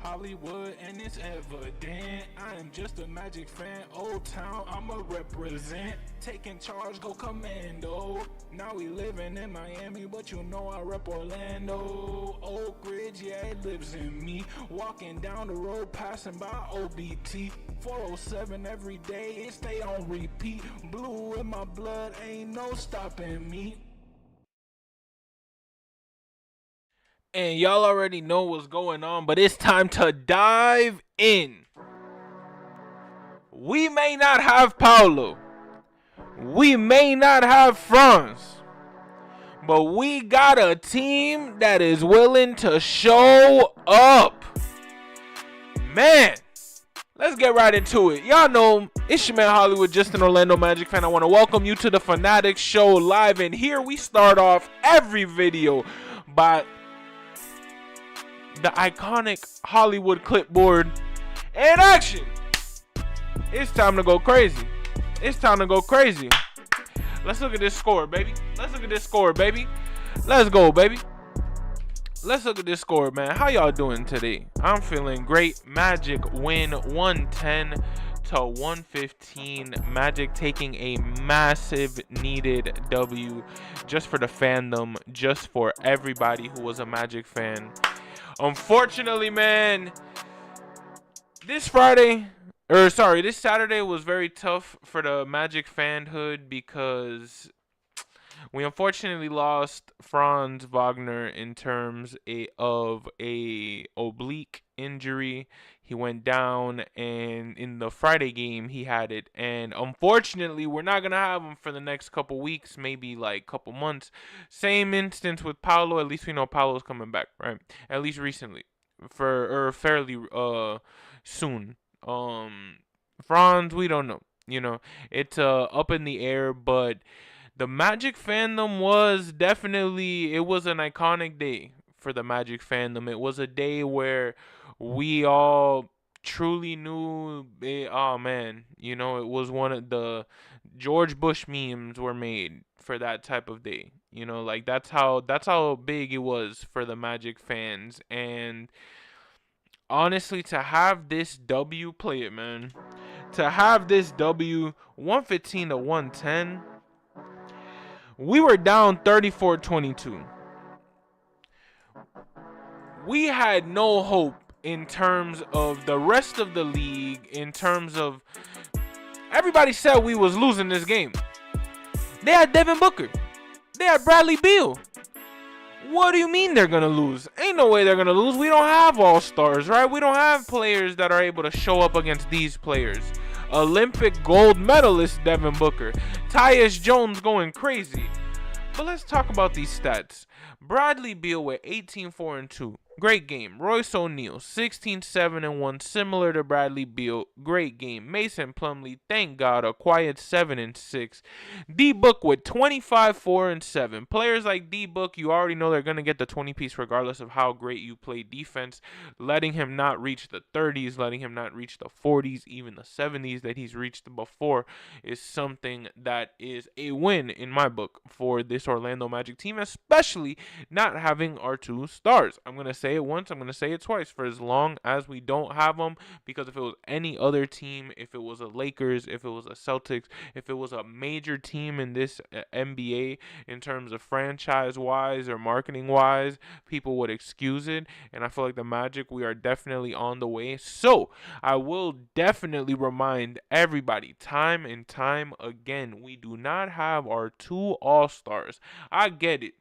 Hollywood and it's evident. I am just a Magic fan. Old Town, I'ma represent. Taking charge, go commando. Now we living in Miami, but you know I rep Orlando. Oak Ridge, yeah, it lives in me. Walking down the road, passing by OBT. 407 every day, it stay on repeat. Blue in my blood, ain't no stopping me. And y'all already know what's going on, but it's time to dive in. We may not have Paulo. We may not have Franz. But we got a team that is willing to show up. Man, let's get right into it. Y'all know it's your man Hollywood, just an Orlando Magic fan. I want to welcome you to the Fannattics show live. And here we start off every video by the iconic Hollywood clipboard in action. It's time to go crazy. It's time to go crazy. Let's look at this score, baby. Let's look at this score, baby. Let's go, baby. Let's look at this score, man. How y'all doing today? I'm feeling great. Magic win 110 to 115. Magic taking a massive needed W just for the fandom, just for everybody who was a Magic fan. Unfortunately, man, this Saturday was very tough for the Magic fanhood because we unfortunately lost Franz Wagner in terms of a oblique injury. He went down, and in the Friday game, he had it. And unfortunately, we're not going to have him for the next couple weeks, maybe like couple months. Same instance with Paulo. At least we know Paulo's coming back, right? At least recently, fairly soon. Franz, we don't know. You know, it's up in the air, but the Magic fandom was definitely, it was an iconic day for the Magic fandom. It was a day where we all truly knew oh man, you know, it was one of the George Bush memes were made for that type of day. You know, like that's how big it was for the Magic fans. And honestly, to have this W, play it, man. To have this W 115 to 110, we were down 34-22. We had no hope in terms of the rest of the league, in terms of everybody said we was losing this game. They had Devin Booker. They had Bradley Beal. What do you mean they're going to lose? Ain't no way they're going to lose. We don't have all-stars, right? We don't have players that are able to show up against these players. Olympic gold medalist Devin Booker. Tyus Jones going crazy. But let's talk about these stats. Bradley Beal with 18-4-2. Great game. Royce O'Neal, 16-7-1, similar to Bradley Beal. Great game. Mason Plumlee, thank God, a quiet 7-6. D-Book with 25-4-7. Players like D-Book, you already know they're going to get the 20-piece regardless of how great you play defense. Letting him not reach the 30s, letting him not reach the 40s, even the 70s that he's reached before is something that is a win in my book for this Orlando Magic team, especially not having our two stars. I'm going to say it once, I'm going to say it twice, for as long as we don't have them, because if it was any other team, if it was a Lakers, if it was a Celtics, if it was a major team in this NBA in terms of franchise-wise or marketing-wise, people would excuse it, and I feel like the Magic, we are definitely on the way. So I will definitely remind everybody time and time again, we do not have our two all-stars. I get it.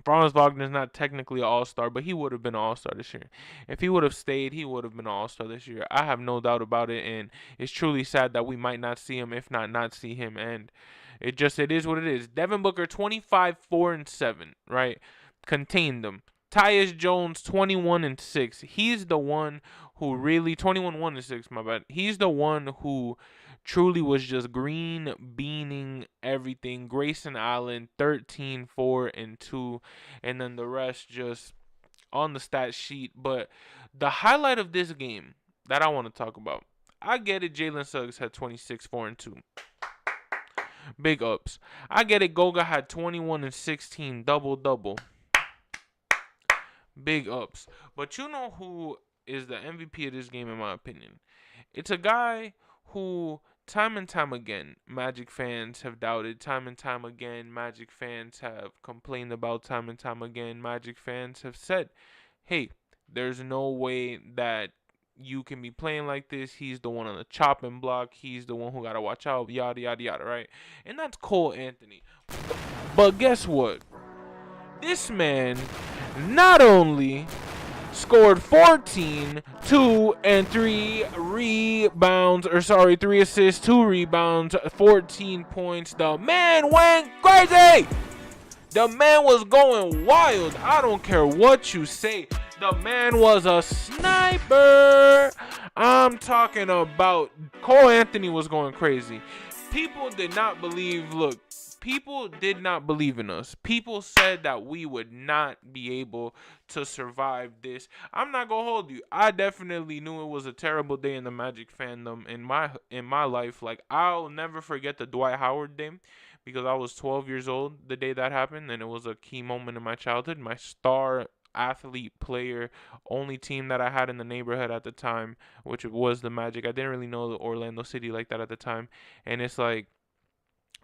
Franz Wagner is not technically an all-star, but he would have been an all-star this year. If he would have stayed, he would have been an all-star this year. I have no doubt about it, and it's truly sad that we might not see him, if not see him. And it is what it is. Devin Booker, 25-4-7, right? Contained them. Tyus Jones, 21-6. He's the one who really 21-1-6. My bad. He's the one who truly was just green beaning everything. Grayson Allen, 13-4-2, and then the rest just on the stat sheet. But the highlight of this game that I want to talk about, I get it. Jalen Suggs had 26-4-2. Big ups. I get it. Goga had 21-16, double. Big ups. But you know who is the MVP of this game, in my opinion. It's a guy who, time and time again, Magic fans have doubted. Time and time again, Magic fans have complained about. Time and time again, Magic fans have said, hey, there's no way that you can be playing like this. He's the one on the chopping block. He's the one who got to watch out, yada, yada, yada, right? And that's Cole Anthony. But guess what? This man not only scored 14, 2, and 3 rebounds, 3 assists, 2 rebounds, 14 points. The man went crazy. The man was going wild. I don't care what you say. The man was a sniper. I'm talking about Cole Anthony was going crazy. People did not believe, look, people did not believe in us. People said that we would not be able to survive this. I'm not gonna hold you. I definitely knew it was a terrible day in the Magic fandom in my life. Like, I'll never forget the Dwight Howard day, because I was 12 years old the day that happened, and it was a key moment in my childhood. My star athlete player, only team that I had in the neighborhood at the time, which was the Magic. I didn't really know the Orlando City like that at the time, and it's like,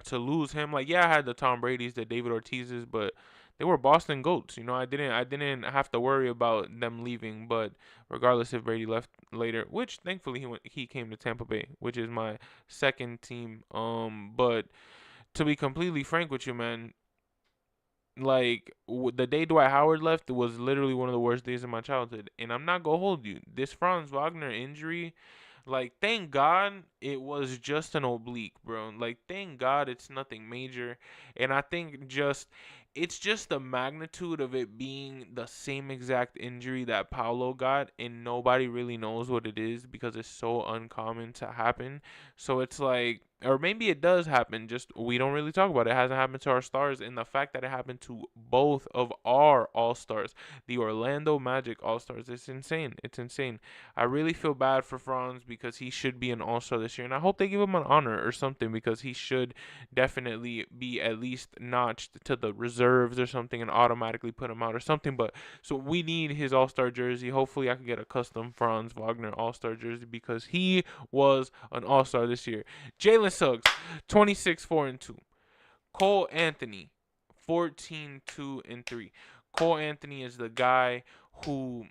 to lose him, like, yeah, I had the Tom Brady's, the David Ortiz's, but they were Boston goats. I didn't have to worry about them leaving. But regardless if Brady left later, which thankfully he came to Tampa Bay, which is my second team. But to be completely frank with you, man, like, the day Dwight Howard left was literally one of the worst days of my childhood. And I'm not gonna hold you. This Franz Wagner injury, like, thank God it was just an oblique, bro. Like, thank God it's nothing major. And I think it's just the magnitude of it being the same exact injury that Paulo got, and nobody really knows what it is because it's so uncommon to happen. So it's like, or maybe it does happen, just we don't really talk about it. It hasn't happened to our stars, and the fact that it happened to both of our all-stars, the Orlando Magic all-stars, it's insane. It's insane. I really feel bad for Franz because he should be an all-star this year, and I hope they give him an honor or something, because he should definitely be at least notched to the reserves or something and automatically put him out or something. But so we need his all-star jersey. Hopefully I can get a custom Franz Wagner all-star jersey, because he was an all-star this year. Jalen Suggs, 26, 4, and 2. Cole Anthony, 14, 2, and 3. Cole Anthony is the guy who,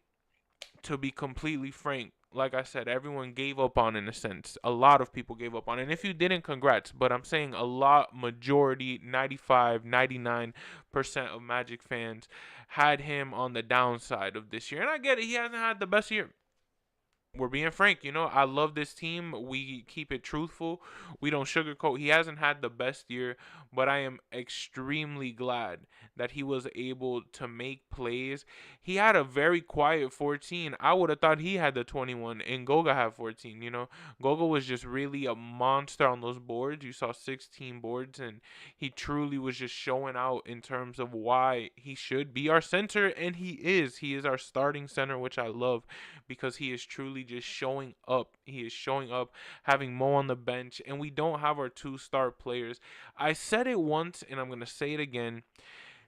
to be completely frank, like I said, everyone gave up on, in a sense. A lot of people gave up on. And if you didn't, congrats. But I'm saying a lot, majority, 95, 99% of Magic fans had him on the downside of this year. And I get it. He hasn't had the best year. We're being frank, I love this team. We keep it truthful. We don't sugarcoat. He hasn't had the best year, but I am extremely glad that he was able to make plays. He had a very quiet 14. I would have thought he had the 21, and Goga had 14. Goga was just really a monster on those boards. You saw 16 boards, and he truly was just showing out in terms of why he should be our center, and he is. He is our starting center, which I love, because he is truly just showing up. He is showing up, having Mo on the bench, and we don't have our two-star players. I said it once, and I'm going to say it again.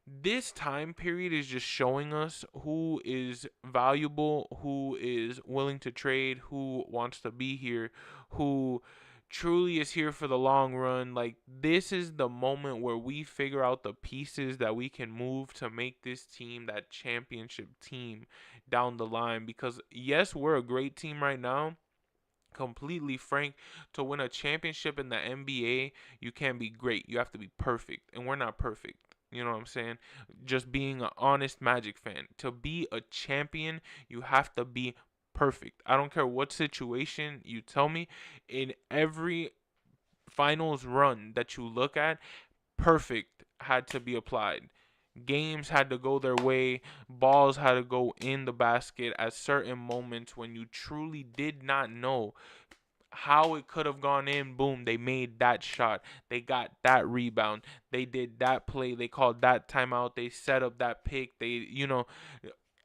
This time period is just showing us who is valuable, who is willing to trade, who wants to be here, who truly is here for the long run. Like, this is the moment where we figure out the pieces that we can move to make this team that championship team down the line. Because yes, we're a great team right now. Completely frank, to win a championship in the NBA, you can't be great. You have to be perfect, and we're not perfect. You know what I'm saying? Just being an honest Magic fan. To be a champion, you have to be perfect. I don't care what situation you tell me. In every finals run that you look at, perfect had to be applied. Games had to go their way. Balls had to go in the basket at certain moments when you truly did not know how it could have gone in. Boom, they made that shot. They got that rebound. They did that play. They called that timeout. They set up that pick.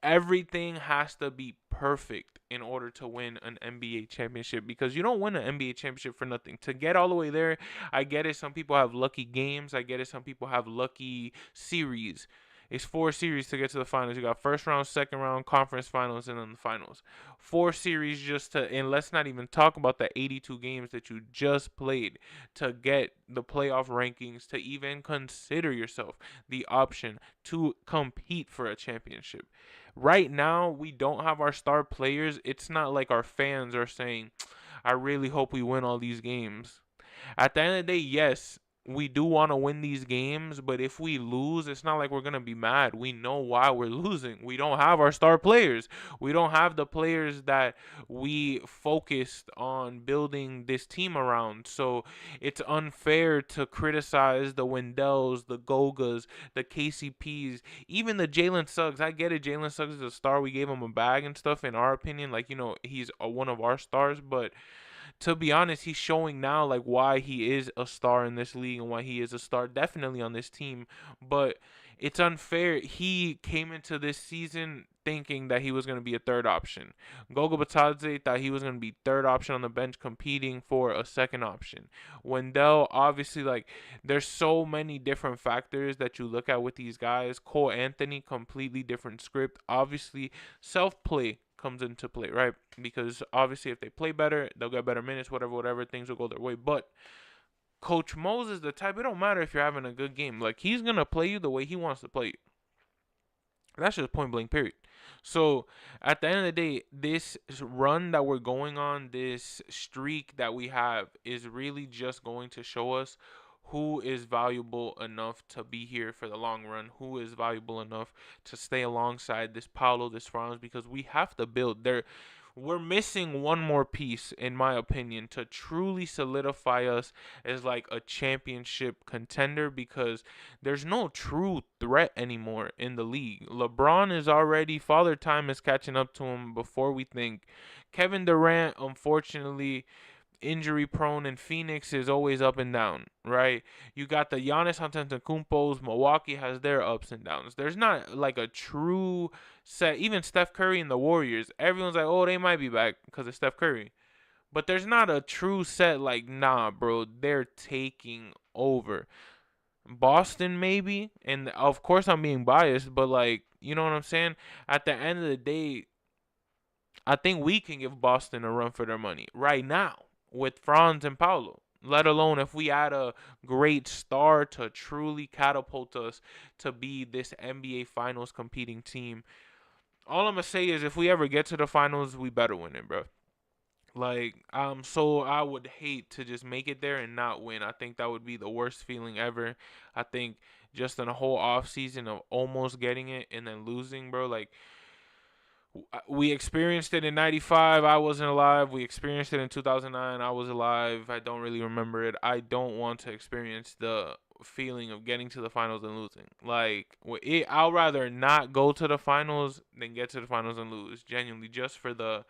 Everything has to be perfect in order to win an NBA championship, because you don't win an NBA championship for nothing. To get all the way there, I get it. Some people have lucky games. I get it. Some people have lucky series. It's 4 series to get to the finals. You got first round, second round, conference finals, and then the finals. 4 series just to, and let's not even talk about the 82 games that you just played to get the playoff rankings to even consider yourself the option to compete for a championship. Right now, we don't have our star players. It's not like our fans are saying, I really hope we win all these games. At the end of the day, yes, we do want to win these games, but if we lose, it's not like we're going to be mad. We know why we're losing. We don't have our star players. We don't have the players that we focused on building this team around. So it's unfair to criticize the Wendells, the Gogas, the KCPs, even the Jalen Suggs. I get it. Jalen Suggs is a star. We gave him a bag and stuff, in our opinion. Like, he's one of our stars, but to be honest, he's showing now like why he is a star in this league and why he is a star definitely on this team. But it's unfair. He came into this season thinking that he was going to be a third option. Gogo Batadze thought he was going to be third option on the bench competing for a second option. Wendell, obviously, like, there's so many different factors that you look at with these guys. Cole Anthony, completely different script. Obviously, self-play comes into play, right? Because obviously if they play better, they'll get better minutes, whatever, things will go their way. But Coach Moses, the type, it don't matter if you're having a good game. Like, he's going to play you the way he wants to play you. That's just point blank, period. So at the end of the day, this run that we're going on, this streak that we have, is really just going to show us who is valuable enough to be here for the long run, who is valuable enough to stay alongside this Paulo, this Franz, because we have to build there. We're missing one more piece, in my opinion, to truly solidify us as like a championship contender, because there's no true threat anymore in the league. LeBron is already, father time is catching up to him before we think. Kevin Durant, unfortunately, injury prone, and Phoenix is always up and down, right? You got the Giannis Antetokounmpos. Milwaukee has their ups and downs. There's not like a true set. Even Steph Curry and the Warriors, everyone's like, oh, they might be back because of Steph Curry. But there's not a true set like, nah, bro, they're taking over. Boston, maybe. And of course, I'm being biased, but like, you know what I'm saying? At the end of the day, I think we can give Boston a run for their money right now with Franz and Paulo. Let alone if we add a great star to truly catapult us to be this NBA Finals competing team. All I'm gonna say is if we ever get to the finals, we better win it, bro. Like, so I would hate to just make it there and not win. I think that would be the worst feeling ever. I think just in a whole off season of almost getting it and then losing, bro. Like, we experienced it in 95. I wasn't alive. We experienced it in 2009. I was alive. I don't really remember it. I don't want to experience the feeling of getting to the finals and losing. Like, I'll rather not go to the finals than get to the finals and lose. Genuinely, just for the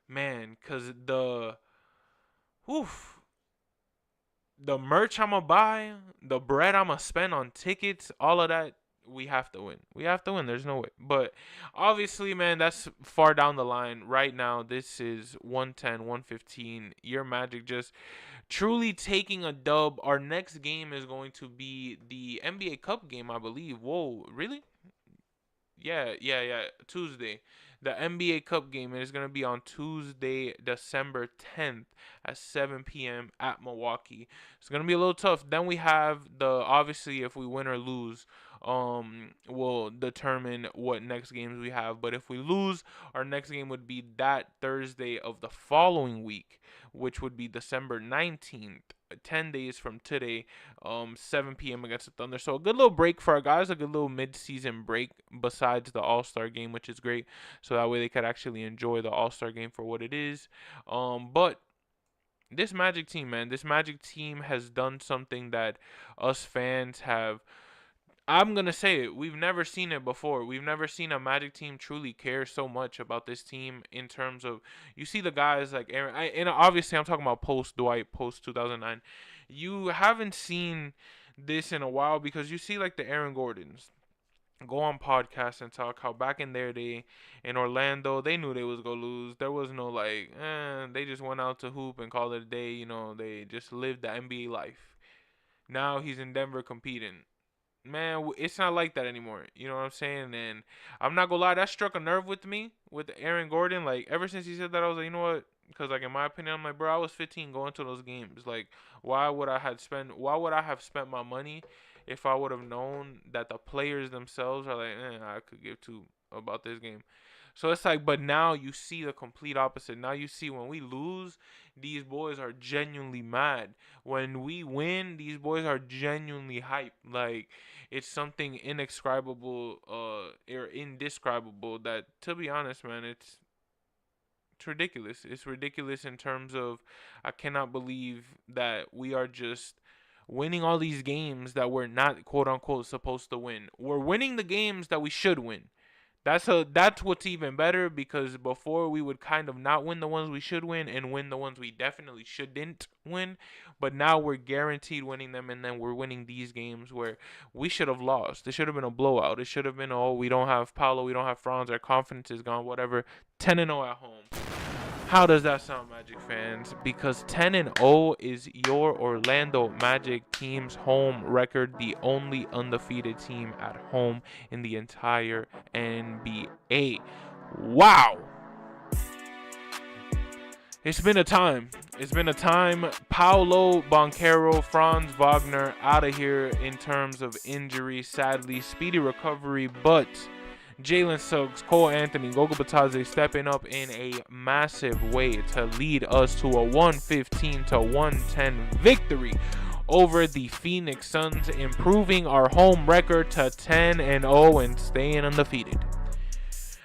man, because oof, the merch I'm gonna buy, the bread I'm gonna spend on tickets, all of that, we have to win. We have to win. There's no way. But obviously, man, that's far down the line. Right now, this is 110, 115. Your Magic just truly taking a dub. Our next game is going to be the NBA Cup game, I believe. Whoa, really? Yeah. Tuesday. The NBA Cup game is going to be on Tuesday, December 10th at 7 p.m. at Milwaukee. It's going to be a little tough. Then we have obviously, if we win or lose, will determine what next games we have. But if we lose, our next game would be that Thursday of the following week, which would be December 19th. 10 days from today, 7 p.m. against the Thunder. So a good little break for our guys, a good little mid-season break besides the All-Star game, which is great. So that way they could actually enjoy the All-Star game for what it is. But this Magic team, man, this Magic team has done something that us fans have. I'm going to say it. We've never seen it before. We've never seen a Magic team truly care so much about this team in terms of, you see the guys like Aaron, and obviously I'm talking about post Dwight, post 2009. You haven't seen this in a while because you see like the Aaron Gordons go on podcasts and talk how back in their day in Orlando, they knew they was going to lose. There was no like, they just went out to hoop and called it a day. They just lived the NBA life. Now he's in Denver competing. man, it's not like that anymore. You know what I'm saying? And I'm not gonna lie, that struck a nerve with me with Aaron Gordon. Like ever since he said that, I was like, you know what? Because like in my opinion, I'm like, bro, I was 15 going to those games. Like, Why would I have spent my money if I would have known that the players themselves are like, I could give two about this game. So it's like, but now you see the complete opposite. Now you see when we lose, these boys are genuinely mad. When we win, these boys are genuinely hyped. Like it's something inexcribable, or indescribable. That, to be honest, man, it's ridiculous. It's ridiculous in terms of I cannot believe that we are just winning all these games that we're not quote unquote supposed to win. We're winning the games that we should win. That's what's even better, because before we would kind of not win the ones we should win and win the ones we definitely shouldn't win, but now we're guaranteed winning them, and then we're winning these games where we should have lost. It should have been a blowout. It should have been, oh, we don't have Paulo, we don't have Franz, our confidence is gone, whatever. 10-0 at home. How does that sound, Magic fans? Because 10-0 is your Orlando Magic team's home record, the only undefeated team at home in the entire NBA. Wow. It's been a time. It's been a time. Paolo Banchero, Franz Wagner out of here in terms of injury. Sadly, speedy recovery, but Jalen Suggs, Cole Anthony, Goga Batadze stepping up in a massive way to lead us to a 115-110 victory over the Phoenix Suns, improving our home record to 10-0 and staying undefeated.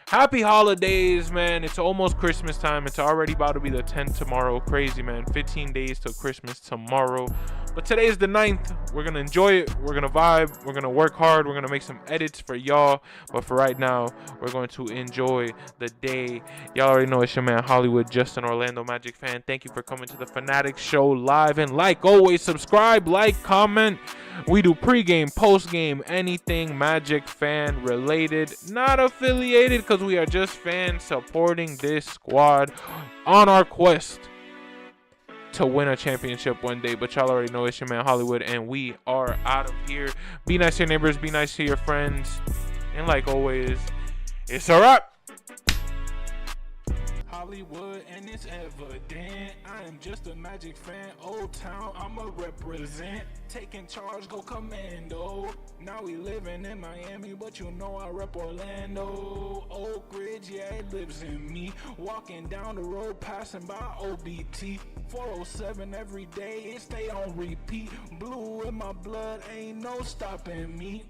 Happy holidays, man. It's almost Christmas time. It's already about to be the 10th tomorrow. Crazy, man. 15 days till Christmas tomorrow. But today is the 9th. We're going to enjoy it. We're going to vibe. We're going to work hard. We're going to make some edits for y'all. But for right now, we're going to enjoy the day. Y'all already know it's your man Hollywood, just an Orlando Magic fan. Thank you for coming to the Fannattics show live. And like always, subscribe, like, comment. We do pregame, postgame, anything Magic fan related, not affiliated, because we are just fans supporting this squad on our quest to win a championship one day. But y'all already know it's your man Hollywood, and we are out of here. Be nice to your neighbors, be nice to your friends, and like always, it's a wrap. Hollywood, and it's evident I am just a Magic fan. Old Town, I'ma represent. Taking charge, go commando. Now we living in Miami, but you know I rep Orlando. Oak Ridge, yeah, it lives in me. Walking down the road, passing by OBT. 407 every day, it stay on repeat. Blue in my blood, ain't no stopping me.